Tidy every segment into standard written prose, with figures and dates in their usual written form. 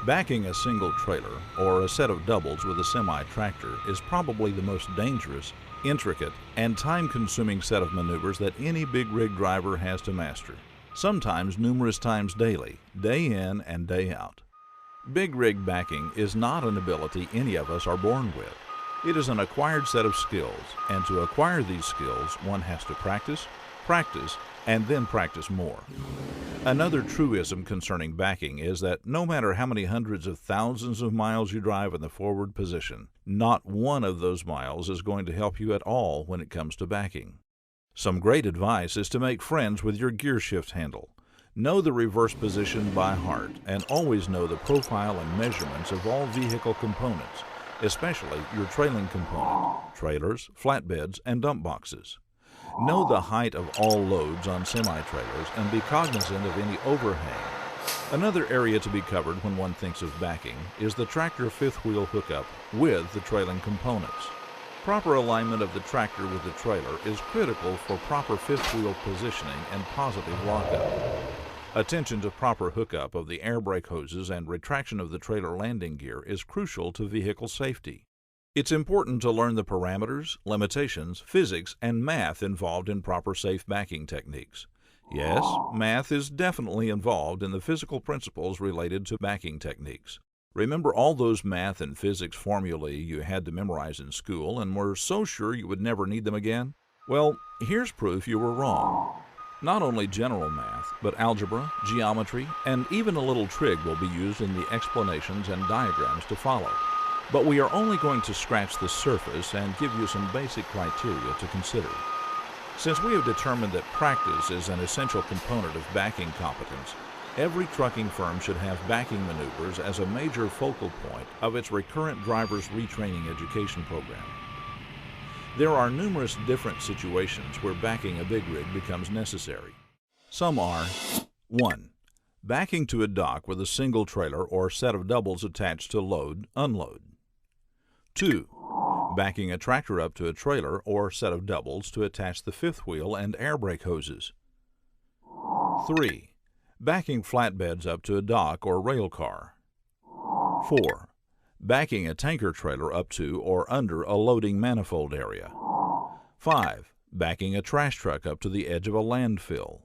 Backing a single trailer or a set of doubles with a semi-tractor is probably the most dangerous, intricate, and time-consuming set of maneuvers that any big rig driver has to master, sometimes numerous times daily, day in and day out. Big rig backing is not an ability any of us are born with. It is an acquired set of skills, and to acquire these skills, one has to practice, and then practice more. Another truism concerning backing is that no matter how many hundreds of thousands of miles you drive in the forward position, not one of those miles is going to help you at all when it comes to backing. Some great advice is to make friends with your gear shift handle. Know the reverse position by heart, and always know the profile and measurements of all vehicle components, especially your trailing component, trailers, flatbeds, and dump boxes. Know the height of all loads on semi-trailers and be cognizant of any overhang. Another area to be covered when one thinks of backing is the tractor fifth wheel hookup with the trailing components. Proper alignment of the tractor with the trailer is critical for proper fifth wheel positioning and positive lockup. Attention to proper hookup of the air brake hoses and retraction of the trailer landing gear is crucial to vehicle safety. It's important to learn the parameters, limitations, physics, and math involved in proper safe backing techniques. Yes, math is definitely involved in the physical principles related to backing techniques. Remember all those math and physics formulae you had to memorize in school and were so sure you would never need them again? Well, here's proof you were wrong. Not only general math, but algebra, geometry, and even a little trig will be used in the explanations and diagrams to follow. But we are only going to scratch the surface and give you some basic criteria to consider. Since we have determined that practice is an essential component of backing competence, every trucking firm should have backing maneuvers as a major focal point of its recurrent driver's retraining education program. There are numerous different situations where backing a big rig becomes necessary. Some are 1. Backing to a dock with a single trailer or set of doubles attached to load, unload. 2. Backing a tractor up to a trailer or set of doubles to attach the fifth wheel and air brake hoses. 3. Backing flatbeds up to a dock or rail car. 4. Backing a tanker trailer up to or under a loading manifold area. 5. Backing a trash truck up to the edge of a landfill.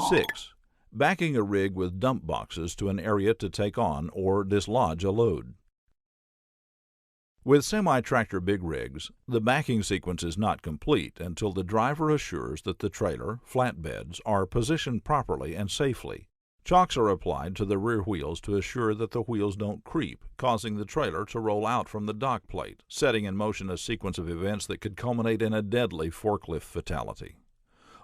6. Backing a rig with dump boxes to an area to take on or dislodge a load. With semi-tractor big rigs, the backing sequence is not complete until the driver assures that the trailer, flatbeds, are positioned properly and safely. Chocks are applied to the rear wheels to assure that the wheels don't creep, causing the trailer to roll out from the dock plate, setting in motion a sequence of events that could culminate in a deadly forklift fatality.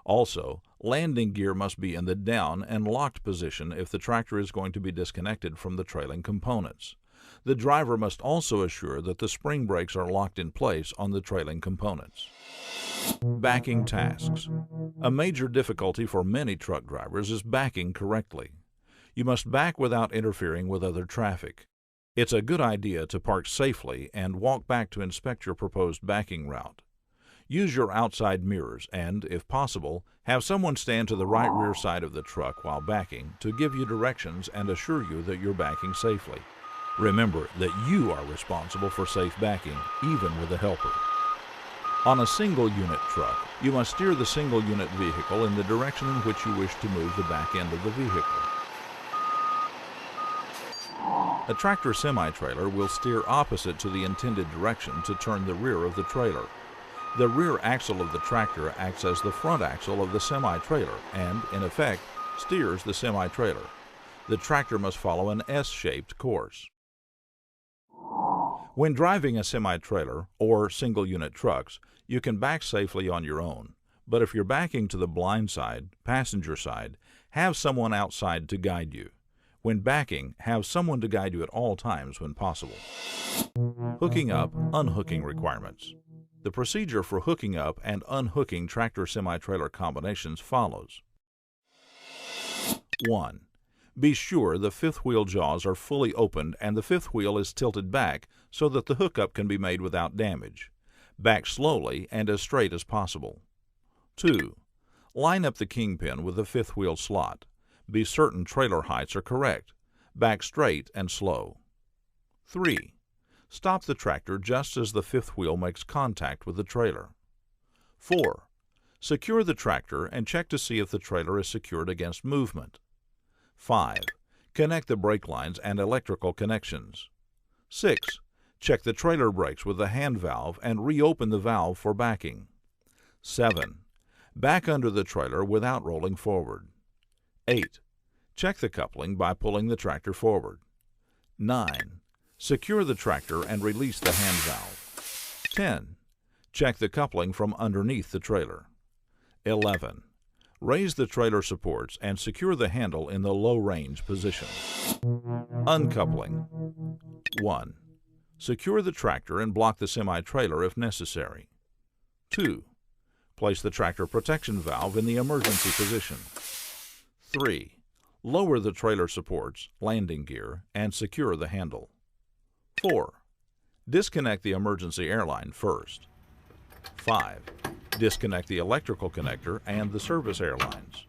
Also, landing gear must be in the down and locked position if the tractor is going to be disconnected from the trailing components. The driver must also assure that the spring brakes are locked in place on the trailing components. Backing tasks. A major difficulty for many truck drivers is backing correctly. You must back without interfering with other traffic. It's a good idea to park safely and walk back to inspect your proposed backing route. Use your outside mirrors and, if possible, have someone stand to the right rear side of the truck while backing to give you directions and assure you that you're backing safely. Remember that you are responsible for safe backing, even with a helper. On a single-unit truck, you must steer the single-unit vehicle in the direction in which you wish to move the back end of the vehicle. A tractor semi-trailer will steer opposite to the intended direction to turn the rear of the trailer. The rear axle of the tractor acts as the front axle of the semi-trailer and, in effect, steers the semi-trailer. The tractor must follow an S-shaped course. When driving a semi-trailer or single-unit trucks, you can back safely on your own, but if you're backing to the blind side, passenger side, have someone outside to guide you. When backing, have someone to guide you at all times when possible. Hooking up, unhooking requirements. The procedure for hooking up and unhooking tractor semi-trailer combinations follows. 1. Be sure the fifth wheel jaws are fully opened and the fifth wheel is tilted back so that the hookup can be made without damage. Back slowly and as straight as possible. 2. Line up the kingpin with the fifth wheel slot. Be certain trailer heights are correct. Back straight and slow. 3. Stop the tractor just as the fifth wheel makes contact with the trailer. 4. Secure the tractor and check to see if the trailer is secured against movement. 5. Connect the brake lines and electrical connections. 6. Check the trailer brakes with the hand valve and reopen the valve for backing. 7. Back under the trailer without rolling forward. 8. Check the coupling by pulling the tractor forward. 9. Secure the tractor and release the hand valve. 10. Check the coupling from underneath the trailer. 11. Raise the trailer supports and secure the handle in the low-range position. Uncoupling. 1. Secure the tractor and block the semi-trailer if necessary. 2. Place the tractor protection valve in the emergency position. 3. Lower the trailer supports, landing gear, and secure the handle. 4. Disconnect the emergency airline first. 5. Disconnect the electrical connector and the service airlines.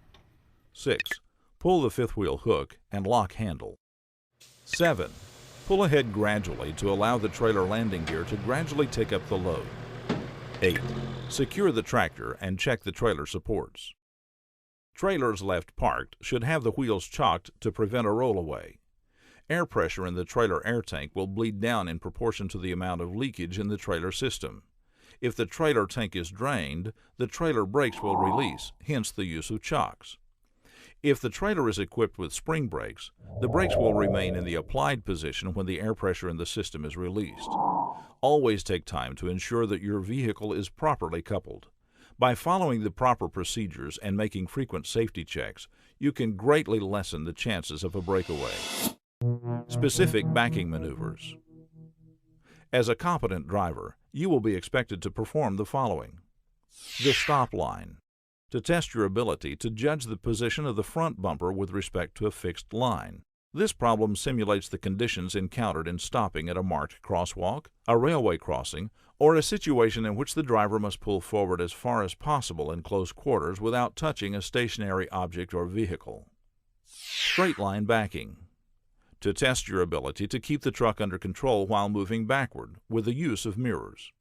6. Pull the fifth wheel hook and lock handle. 7. Pull ahead gradually to allow the trailer landing gear to gradually take up the load. 8. Secure the tractor and check the trailer supports. Trailers left parked should have the wheels chocked to prevent a rollaway. Air pressure in the trailer air tank will bleed down in proportion to the amount of leakage in the trailer system. If the trailer tank is drained, the trailer brakes will release, hence the use of chocks. If the trailer is equipped with spring brakes, the brakes will remain in the applied position when the air pressure in the system is released. Always take time to ensure that your vehicle is properly coupled. By following the proper procedures and making frequent safety checks, you can greatly lessen the chances of a breakaway. Specific backing maneuvers. As a competent driver, you will be expected to perform the following. The stop line. To test your ability to judge the position of the front bumper with respect to a fixed line. This problem simulates the conditions encountered in stopping at a marked crosswalk, a railway crossing, or a situation in which the driver must pull forward as far as possible in close quarters without touching a stationary object or vehicle. Straight line backing. To test your ability to keep the truck under control while moving backward with the use of mirrors.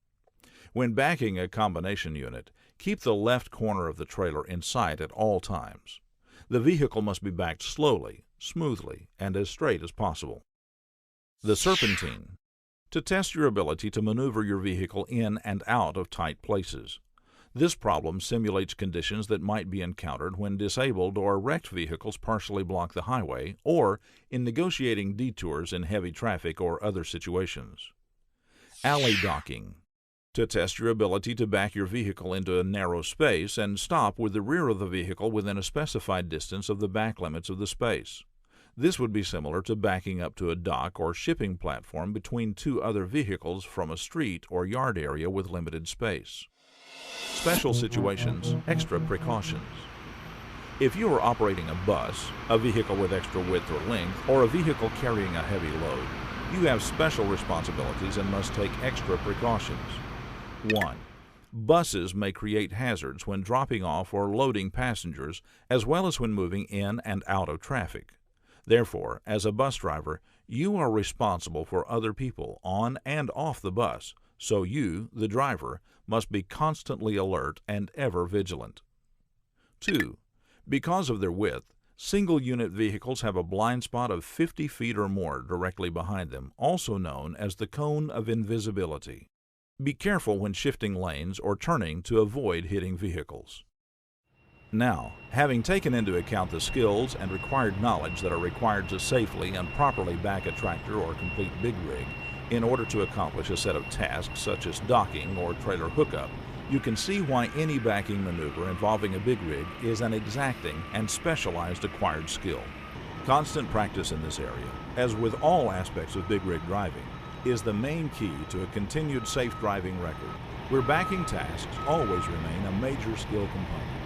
When backing a combination unit, keep the left corner of the trailer in sight at all times. The vehicle must be backed slowly, smoothly, and as straight as possible. The serpentine. To test your ability to maneuver your vehicle in and out of tight places. This problem simulates conditions that might be encountered when disabled or wrecked vehicles partially block the highway or in negotiating detours in heavy traffic or other situations. Alley docking. To test your ability to back your vehicle into a narrow space and stop with the rear of the vehicle within a specified distance of the back limits of the space. This would be similar to backing up to a dock or shipping platform between two other vehicles from a street or yard area with limited space. Special situations, extra precautions. If you are operating a bus, a vehicle with extra width or length, or a vehicle carrying a heavy load, you have special responsibilities and must take extra precautions. 1. Buses may create hazards when dropping off or loading passengers, as well as when moving in and out of traffic. Therefore, as a bus driver, you are responsible for other people on and off the bus, so you, the driver, must be constantly alert and ever vigilant. 2. Because of their width, single-unit vehicles have a blind spot of 50 feet or more directly behind them, also known as the cone of invisibility. Be careful when shifting lanes or turning to avoid hitting vehicles. Now, having taken into account the skills and required knowledge that are required to safely and properly back a tractor or complete big rig in order to accomplish a set of tasks such as docking or trailer hookup, you can see why any backing maneuver involving a big rig is an exacting and specialized acquired skill. Constant practice in this area, as with all aspects of big rig driving, is the main key to a continued safe driving record, where backing tasks always remain a major skill component.